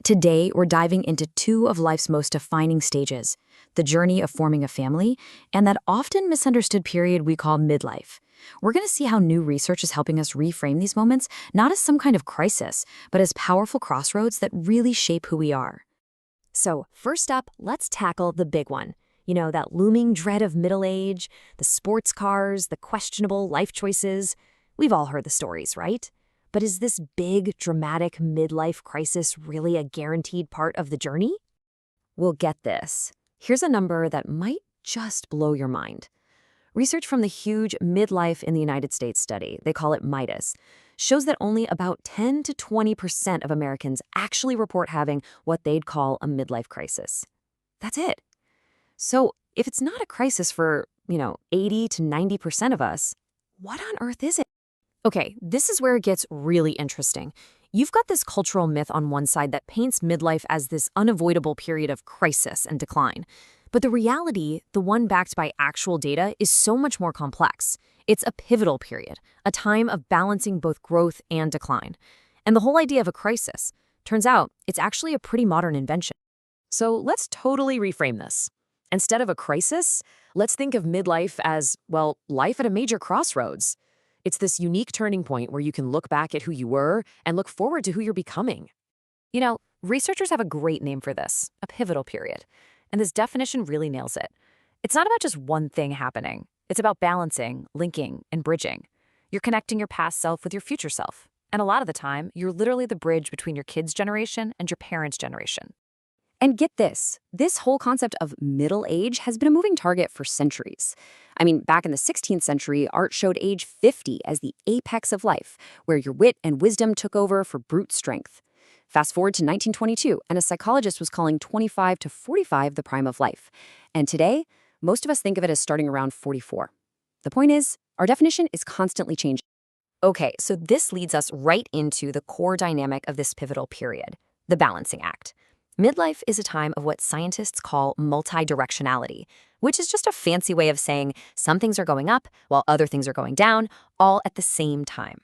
Today, we're diving into two of life's most defining stages, the journey of forming a family and that often misunderstood period we call midlife. We're going to see how new research is helping us reframe these moments not as some kind of crisis, but as powerful crossroads that really shape who we are. So, first up, let's tackle the big one. That looming dread of middle age, the sports cars, the questionable life choices. We've all heard the stories, right? But is this big, dramatic midlife crisis really a guaranteed part of the journey? Well, get this. Here's a number that might just blow your mind. Research from the huge Midlife in the United States study, they call it MIDAS, shows that only about 10 to 20% of Americans actually report having what they'd call a midlife crisis. That's it. So if it's not a crisis for, 80 to 90% of us, what on earth is it? Okay, this is where it gets really interesting. You've got this cultural myth on one side that paints midlife as this unavoidable period of crisis and decline. But the reality, the one backed by actual data, is so much more complex. It's a pivotal period, a time of balancing both growth and decline. And the whole idea of a crisis, turns out, it's actually a pretty modern invention. So let's totally reframe this. Instead of a crisis, let's think of midlife as, well, life at a major crossroads. It's this unique turning point where you can look back at who you were and look forward to who you're becoming. Researchers have a great name for this, a pivotal period. And this definition really nails it. It's not about just one thing happening. It's about balancing, linking, and bridging. You're connecting your past self with your future self. And a lot of the time, you're literally the bridge between your kids' generation and your parents' generation. And get this whole concept of middle age has been a moving target for centuries. I mean, back in the 16th century, art showed age 50 as the apex of life, where your wit and wisdom took over for brute strength. Fast forward to 1922, and a psychologist was calling 25 to 45 the prime of life. And today, most of us think of it as starting around 44. The point is, our definition is constantly changing. Okay, so this leads us right into the core dynamic of this pivotal period, the balancing act. Midlife is a time of what scientists call multidirectionality, which is just a fancy way of saying some things are going up while other things are going down, all at the same time.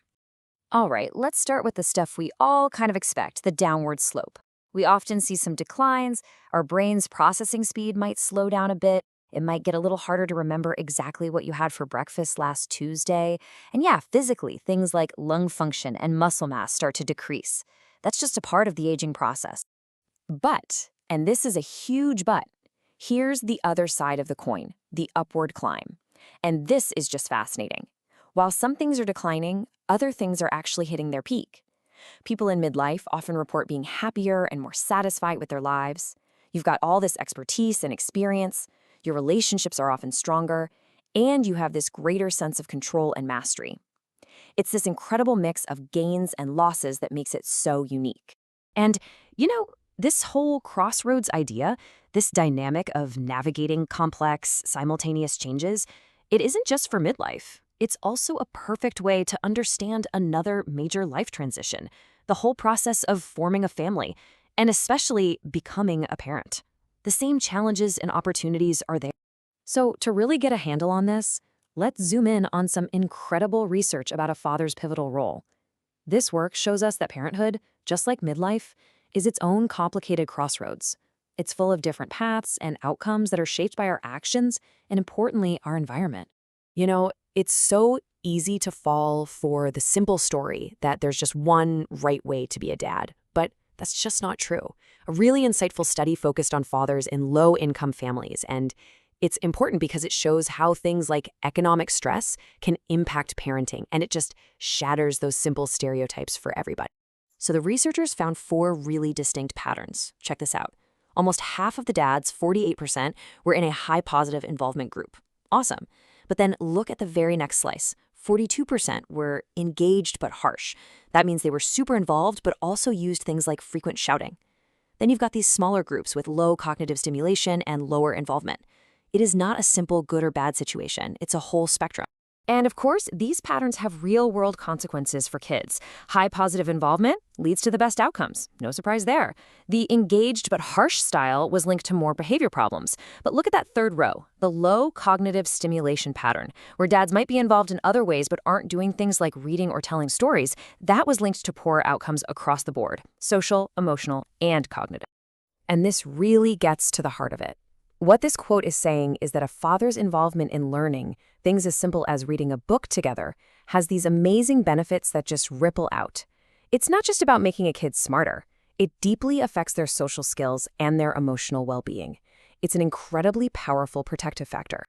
All right, let's start with the stuff we all kind of expect, the downward slope. We often see some declines. Our brain's processing speed might slow down a bit. It might get a little harder to remember exactly what you had for breakfast last Tuesday. And yeah, physically, things like lung function and muscle mass start to decrease. That's just a part of the aging process. But, and this is a huge but, here's the other side of the coin, the upward climb. And this is just fascinating. While some things are declining, other things are actually hitting their peak. People in midlife often report being happier and more satisfied with their lives. You've got all this expertise and experience, your relationships are often stronger, and you have this greater sense of control and mastery. It's this incredible mix of gains and losses that makes it so unique. And, this whole crossroads idea, this dynamic of navigating complex, simultaneous changes, it isn't just for midlife. It's also a perfect way to understand another major life transition, the whole process of forming a family, and especially becoming a parent. The same challenges and opportunities are there. So to really get a handle on this, let's zoom in on some incredible research about a father's pivotal role. This work shows us that parenthood, just like midlife, is its own complicated crossroads. It's full of different paths and outcomes that are shaped by our actions and, importantly, our environment. It's so easy to fall for the simple story that there's just one right way to be a dad, but that's just not true. A really insightful study focused on fathers in low-income families, and it's important because it shows how things like economic stress can impact parenting, and it just shatters those simple stereotypes for everybody. So the researchers found 4 really distinct patterns. Check this out. Almost half of the dads, 48%, were in a high positive involvement group. Awesome. But then look at the very next slice. 42% were engaged but harsh. That means they were super involved but also used things like frequent shouting. Then you've got these smaller groups with low cognitive stimulation and lower involvement. It is not a simple good or bad situation. It's a whole spectrum. And of course, these patterns have real-world consequences for kids. High positive involvement leads to the best outcomes. No surprise there. The engaged but harsh style was linked to more behavior problems. But look at that third row, the low cognitive stimulation pattern, where dads might be involved in other ways but aren't doing things like reading or telling stories. That was linked to poor outcomes across the board, social, emotional, and cognitive. And this really gets to the heart of it. What this quote is saying is that a father's involvement in learning, things as simple as reading a book together, has these amazing benefits that just ripple out. It's not just about making a kid smarter. It deeply affects their social skills and their emotional well-being. It's an incredibly powerful protective factor.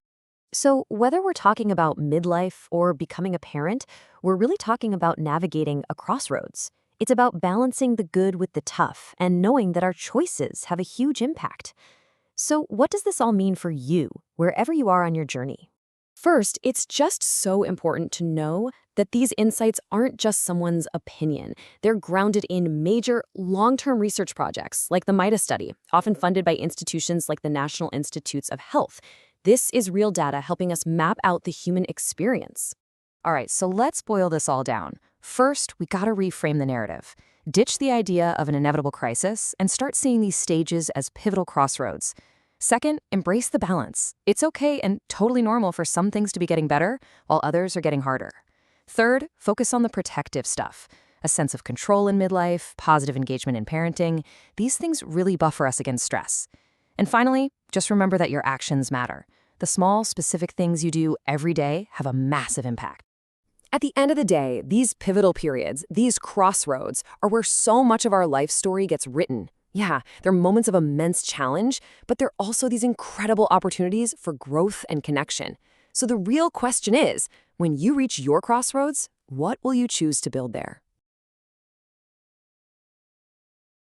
So whether we're talking about midlife or becoming a parent, we're really talking about navigating a crossroads. It's about balancing the good with the tough and knowing that our choices have a huge impact. So what does this all mean for you, wherever you are on your journey? First, it's just so important to know that these insights aren't just someone's opinion. They're grounded in major, long-term research projects, like the MIDA study, often funded by institutions like the National Institutes of Health. This is real data helping us map out the human experience. All right, so let's boil this all down. First, we gotta reframe the narrative. Ditch the idea of an inevitable crisis and start seeing these stages as pivotal crossroads. Second, embrace the balance. It's okay and totally normal for some things to be getting better while others are getting harder. Third, focus on the protective stuff. A sense of control in midlife, positive engagement in parenting. These things really buffer us against stress. And finally, just remember that your actions matter. The small, specific things you do every day have a massive impact. At the end of the day, these pivotal periods, these crossroads, are where so much of our life story gets written. Yeah, they're moments of immense challenge, but they're also these incredible opportunities for growth and connection. So the real question is, when you reach your crossroads, what will you choose to build there?